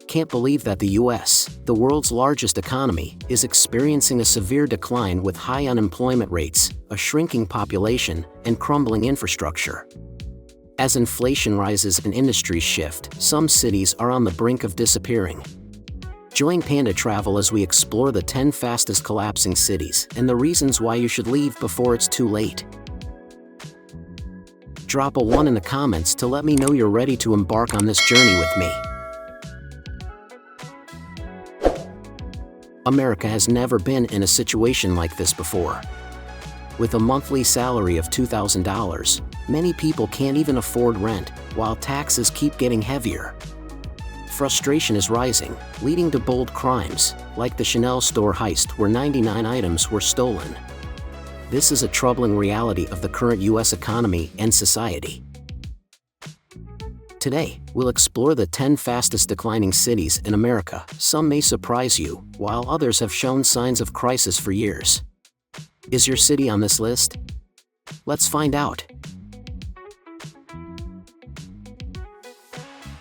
Can't believe that the US, the world's largest economy, is experiencing a severe decline with high unemployment rates, a shrinking population, and crumbling infrastructure. As inflation rises and industries shift, some cities are on the brink of disappearing. Join pandatravel as we explore the 10 fastest collapsing cities and the reasons why you should leave before it's too late. Drop a 1 in the comments to let me know you're ready to embark on this journey with me. America has never been in a situation like this before. With a monthly salary of $2,000, many people can't even afford rent, while taxes keep getting heavier. Frustration is rising, leading to bold crimes, like the Chanel store heist where 99 items were stolen. This is a troubling reality of the current US economy and society. Today, we'll explore the 10 fastest declining cities in America. Some may surprise you, while others have shown signs of crisis for years. Is your city on this list? Let's find out.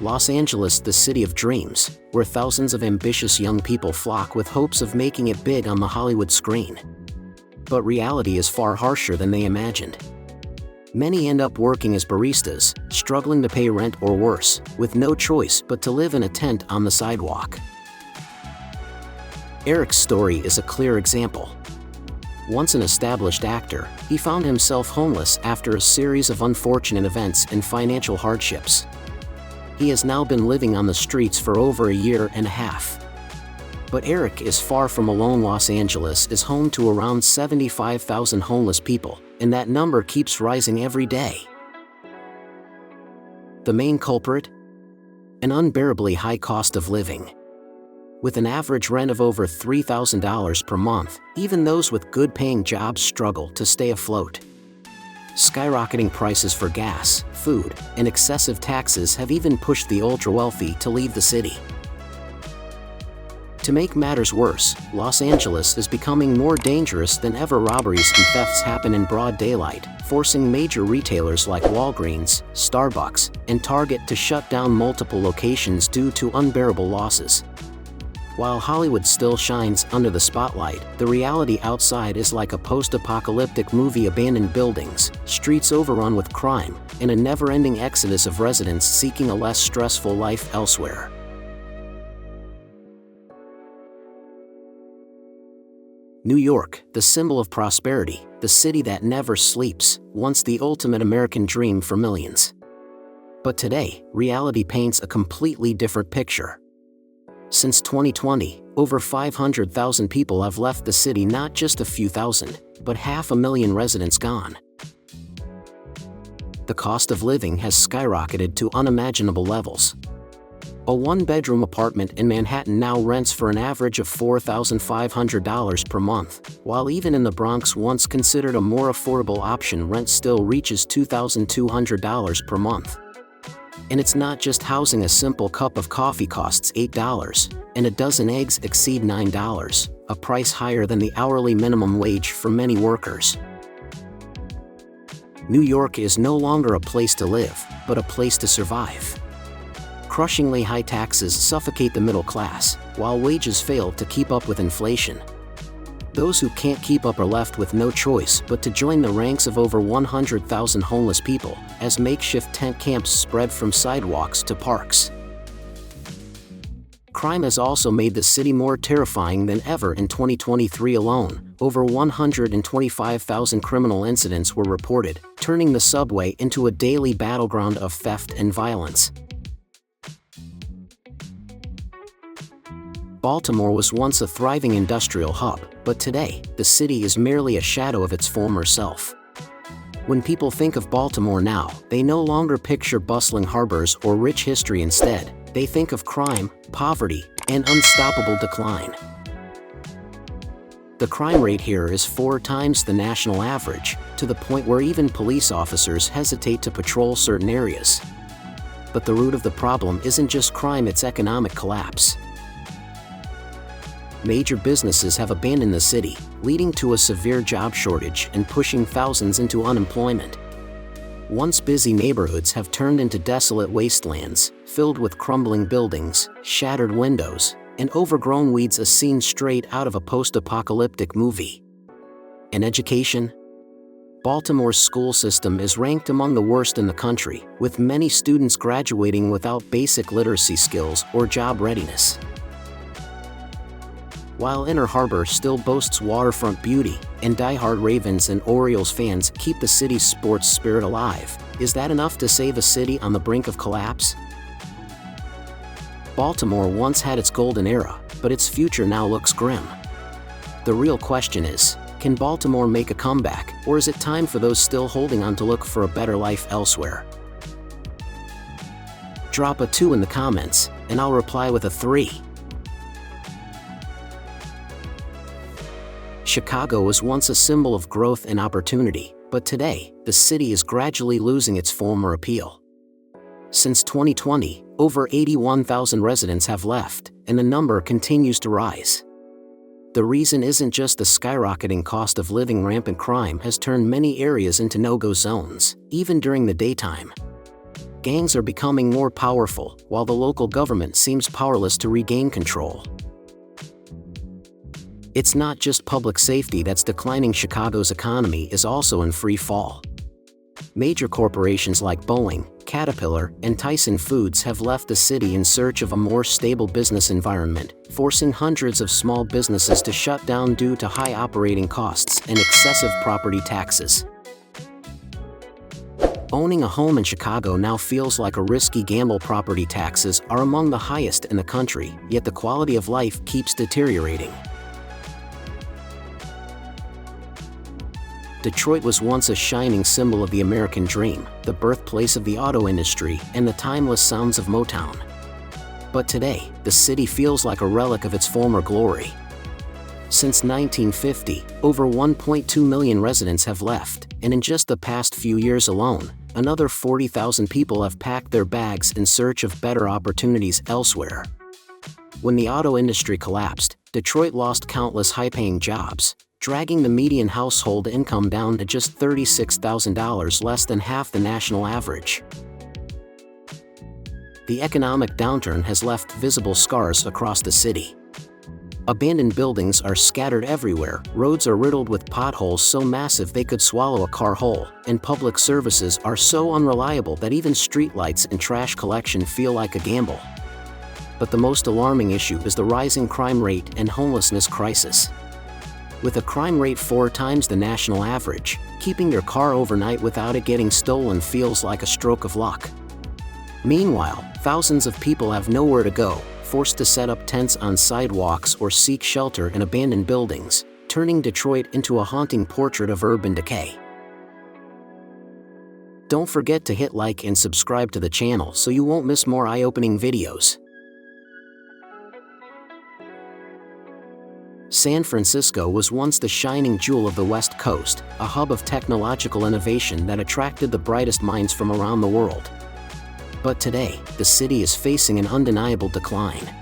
Los Angeles, the city of dreams, where thousands of ambitious young people flock with hopes of making it big on the Hollywood screen. But reality is far harsher than they imagined. Many end up working as baristas, struggling to pay rent or worse, with no choice but to live in a tent on the sidewalk. Eric's story is a clear example. Once an established actor, he found himself homeless after a series of unfortunate events and financial hardships. He has now been living on the streets for over a year and a half. But Eric is far from alone. Los Angeles is home to around 75,000 homeless people, and that number keeps rising every day. The main culprit? An unbearably high cost of living. With an average rent of over $3,000 per month, even those with good-paying jobs struggle to stay afloat. Skyrocketing prices for gas, food, and excessive taxes have even pushed the ultra-wealthy to leave the city. To make matters worse, Los Angeles is becoming more dangerous than ever. Robberies and thefts happen in broad daylight, forcing major retailers like Walgreens, Starbucks, and Target to shut down multiple locations due to unbearable losses. While Hollywood still shines under the spotlight, the reality outside is like a post-apocalyptic movie. Abandoned buildings, streets overrun with crime, and a never-ending exodus of residents seeking a less stressful life elsewhere. New York, the symbol of prosperity, the city that never sleeps, once the ultimate American dream for millions. But today, reality paints a completely different picture. Since 2020, over 500,000 people have left the city. Not just a few thousand, but 500,000 residents gone. The cost of living has skyrocketed to unimaginable levels. A one-bedroom apartment in Manhattan now rents for an average of $4,500 per month, while even in the Bronx, once considered a more affordable option, rent still reaches $2,200 per month. And it's not just housing. A simple cup of coffee costs $8, and a dozen eggs exceed $9, a price higher than the hourly minimum wage for many workers. New York is no longer a place to live, but a place to survive. Crushingly high taxes suffocate the middle class, while wages fail to keep up with inflation. Those who can't keep up are left with no choice but to join the ranks of over 100,000 homeless people, as makeshift tent camps spread from sidewalks to parks. Crime has also made the city more terrifying than ever. In 2023 alone, over 125,000 criminal incidents were reported, turning the subway into a daily battleground of theft and violence. Baltimore was once a thriving industrial hub, but today, the city is merely a shadow of its former self. When people think of Baltimore now, they no longer picture bustling harbors or rich history. Instead, they think of crime, poverty, and unstoppable decline. The crime rate here is 4 times the national average, to the point where even police officers hesitate to patrol certain areas. But the root of the problem isn't just crime, it's economic collapse. Major businesses have abandoned the city, leading to a severe job shortage and pushing thousands into unemployment. Once busy neighborhoods have turned into desolate wastelands, filled with crumbling buildings, shattered windows, and overgrown weeds, a scene straight out of a post-apocalyptic movie. In education, Baltimore's school system is ranked among the worst in the country, with many students graduating without basic literacy skills or job readiness. While Inner Harbor still boasts waterfront beauty, and diehard Ravens and Orioles fans keep the city's sports spirit alive, is that enough to save a city on the brink of collapse? Baltimore once had its golden era, but its future now looks grim. The real question is, can Baltimore make a comeback, or is it time for those still holding on to look for a better life elsewhere? Drop a 2 in the comments, and I'll reply with a 3. Chicago was once a symbol of growth and opportunity, but today, the city is gradually losing its former appeal. Since 2020, over 81,000 residents have left, and the number continues to rise. The reason isn't just the skyrocketing cost of living. Rampant crime has turned many areas into no-go zones, even during the daytime. Gangs are becoming more powerful, while the local government seems powerless to regain control. It's not just public safety that's declining. Chicago's economy is also in free fall. Major corporations like Boeing, Caterpillar, and Tyson Foods have left the city in search of a more stable business environment, forcing hundreds of small businesses to shut down due to high operating costs and excessive property taxes. Owning a home in Chicago now feels like a risky gamble. Property taxes are among the highest in the country, yet the quality of life keeps deteriorating. Detroit was once a shining symbol of the American dream, the birthplace of the auto industry, and the timeless sounds of Motown. But today, the city feels like a relic of its former glory. Since 1950, over 1.2 million residents have left, and in just the past few years alone, another 40,000 people have packed their bags in search of better opportunities elsewhere. When the auto industry collapsed, Detroit lost countless high-paying jobs, dragging the median household income down to just $36,000, less than half the national average. The economic downturn has left visible scars across the city. Abandoned buildings are scattered everywhere, roads are riddled with potholes so massive they could swallow a car whole, and public services are so unreliable that even streetlights and trash collection feel like a gamble. But the most alarming issue is the rising crime rate and homelessness crisis. With a crime rate 4 times the national average, keeping your car overnight without it getting stolen feels like a stroke of luck. Meanwhile, thousands of people have nowhere to go, forced to set up tents on sidewalks or seek shelter in abandoned buildings, turning Detroit into a haunting portrait of urban decay. Don't forget to hit like and subscribe to the channel so you won't miss more eye-opening videos. San Francisco was once the shining jewel of the West Coast, a hub of technological innovation that attracted the brightest minds from around the world. But today, the city is facing an undeniable decline.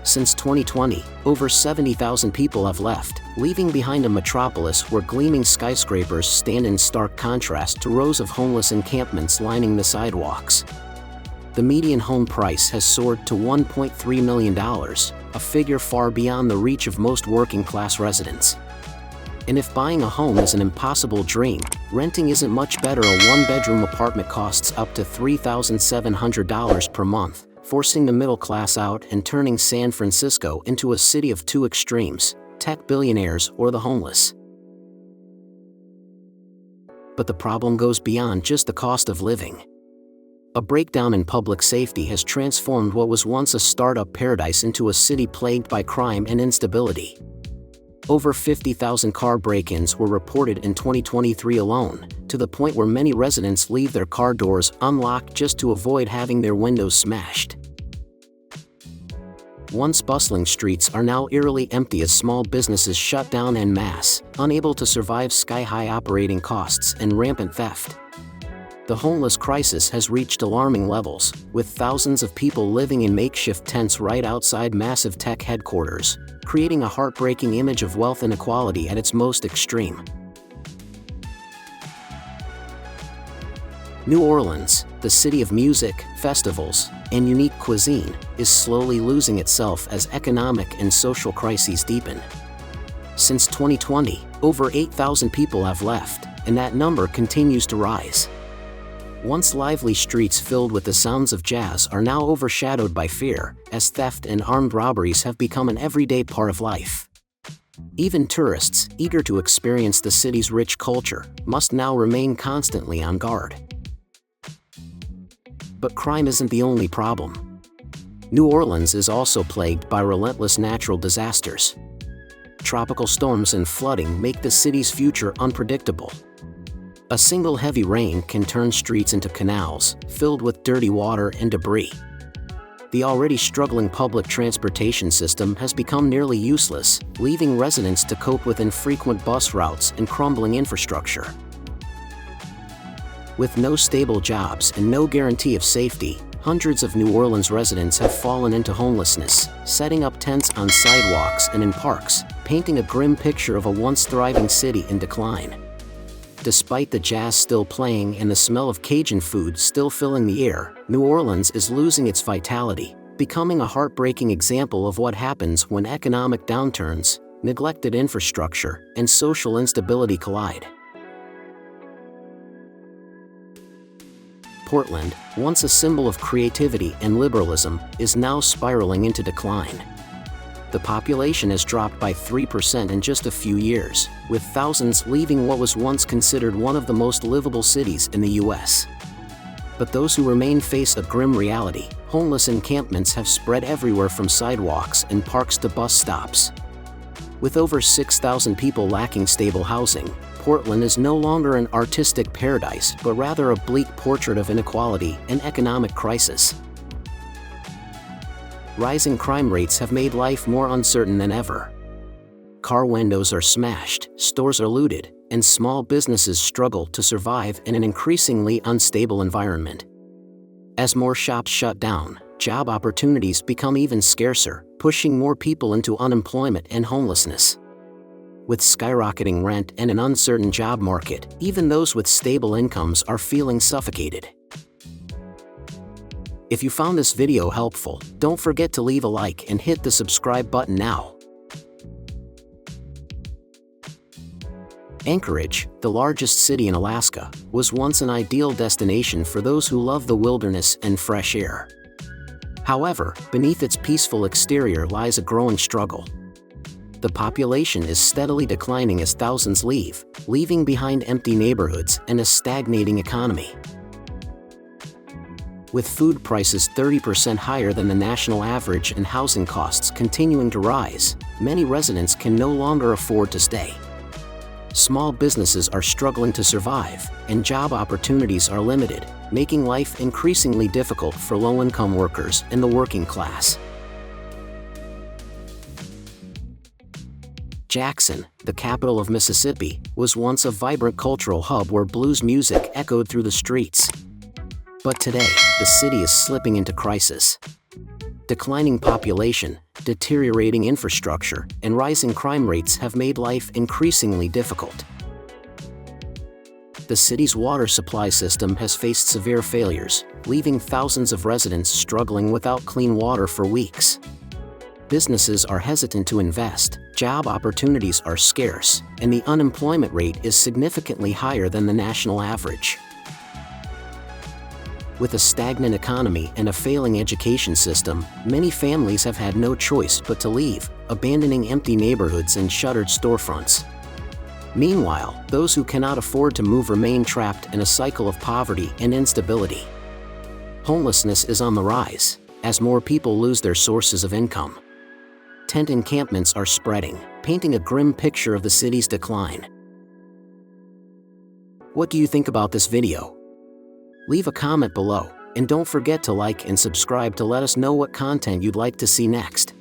Since 2020, over 70,000 people have left, leaving behind a metropolis where gleaming skyscrapers stand in stark contrast to rows of homeless encampments lining the sidewalks. The median home price has soared to $1.3 million, a figure far beyond the reach of most working-class residents. And if buying a home is an impossible dream, renting isn't much better. A one-bedroom apartment costs up to $3,700 per month, forcing the middle class out and turning San Francisco into a city of two extremes: tech billionaires or the homeless. But the problem goes beyond just the cost of living. A breakdown in public safety has transformed what was once a startup paradise into a city plagued by crime and instability. Over 50,000 car break-ins were reported in 2023 alone, to the point where many residents leave their car doors unlocked just to avoid having their windows smashed. Once bustling streets are now eerily empty as small businesses shut down en masse, unable to survive sky-high operating costs and rampant theft. The homeless crisis has reached alarming levels, with thousands of people living in makeshift tents right outside massive tech headquarters, creating a heartbreaking image of wealth inequality at its most extreme. New Orleans, the city of music, festivals, and unique cuisine, is slowly losing itself as economic and social crises deepen. Since 2020, over 8,000 people have left, and that number continues to rise. Once lively streets filled with the sounds of jazz are now overshadowed by fear, as theft and armed robberies have become an everyday part of life. Even tourists, eager to experience the city's rich culture, must now remain constantly on guard. But crime isn't the only problem. New Orleans is also plagued by relentless natural disasters. Tropical storms and flooding make the city's future unpredictable. A single heavy rain can turn streets into canals, filled with dirty water and debris. The already struggling public transportation system has become nearly useless, leaving residents to cope with infrequent bus routes and crumbling infrastructure. With no stable jobs and no guarantee of safety, hundreds of New Orleans residents have fallen into homelessness, setting up tents on sidewalks and in parks, painting a grim picture of a once thriving city in decline. Despite the jazz still playing and the smell of Cajun food still filling the air, New Orleans is losing its vitality, becoming a heartbreaking example of what happens when economic downturns, neglected infrastructure, and social instability collide. Portland, once a symbol of creativity and liberalism, is now spiraling into decline. The population has dropped by 3% in just a few years, with thousands leaving what was once considered one of the most livable cities in the U.S. But those who remain face a grim reality. Homeless encampments have spread everywhere from sidewalks and parks to bus stops. With over 6,000 people lacking stable housing, Portland is no longer an artistic paradise but rather a bleak portrait of inequality and economic crisis. Rising crime rates have made life more uncertain than ever. Car windows are smashed, stores are looted, and small businesses struggle to survive in an increasingly unstable environment. As more shops shut down, job opportunities become even scarcer, pushing more people into unemployment and homelessness. With skyrocketing rent and an uncertain job market, even those with stable incomes are feeling suffocated. If you found this video helpful, don't forget to leave a like and hit the subscribe button now. Anchorage, the largest city in Alaska, was once an ideal destination for those who love the wilderness and fresh air. However, beneath its peaceful exterior lies a growing struggle. The population is steadily declining as thousands leave, leaving behind empty neighborhoods and a stagnating economy. With food prices 30% higher than the national average and housing costs continuing to rise, many residents can no longer afford to stay. Small businesses are struggling to survive, and job opportunities are limited, making life increasingly difficult for low-income workers and the working class. Jackson, the capital of Mississippi, was once a vibrant cultural hub where blues music echoed through the streets. But today, the city is slipping into crisis. Declining population, deteriorating infrastructure, and rising crime rates have made life increasingly difficult. The city's water supply system has faced severe failures, leaving thousands of residents struggling without clean water for weeks. Businesses are hesitant to invest, job opportunities are scarce, and the unemployment rate is significantly higher than the national average. With a stagnant economy and a failing education system, many families have had no choice but to leave, abandoning empty neighborhoods and shuttered storefronts. Meanwhile, those who cannot afford to move remain trapped in a cycle of poverty and instability. Homelessness is on the rise, as more people lose their sources of income. Tent encampments are spreading, painting a grim picture of the city's decline. What do you think about this video? Leave a comment below, and don't forget to like and subscribe to let us know what content you'd like to see next.